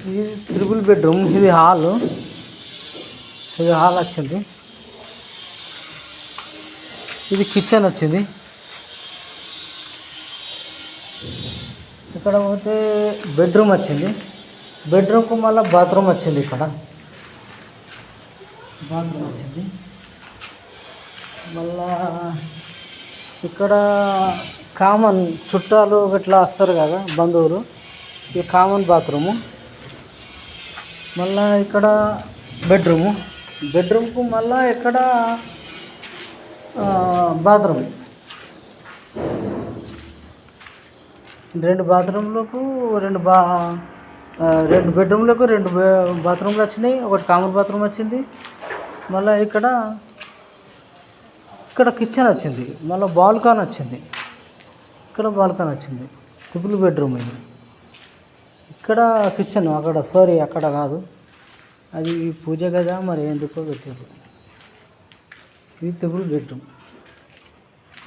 ఇది triple bedroom. ఇది hall. ఇది హాల్ వచ్చింది. ఇది కిచెన్ వచ్చింది. ఇక్కడ పోతే బెడ్రూమ్ వచ్చింది. బెడ్రూమ్కు మళ్ళీ బాత్రూమ్ వచ్చింది. ఇక్కడ బాత్రూమ్ వచ్చింది. మళ్ళా ఇక్కడ కామన్ చుట్టాలు ఇట్లా వస్తారు కదా బంధువులు, ఇది కామన్ బాత్రూము. మళ్ళా ఇక్కడ బెడ్రూము. బెడ్రూమ్కు మళ్ళా ఇక్కడ బాత్రూమ్. రెండు బాత్రూమ్లకు రెండు బెడ్రూమ్లకు రెండు బాత్రూమ్లు వచ్చినాయి. ఒకటి కామన్ బాత్రూమ్ వచ్చింది. మళ్ళీ ఇక్కడ కిచెన్ వచ్చింది. మళ్ళీ బాల్కాన్ వచ్చింది. ఇక్కడ బాల్కాన్ వచ్చింది. ట్రిపుల్ బెడ్రూమ్ ఇది. ఇక్కడ కిచెన్, అక్కడ కాదు, అది పూజ గదా మరి ఎందుకో పెట్టారు. ఇది ట్రిపుల్ బెడ్రూమ్.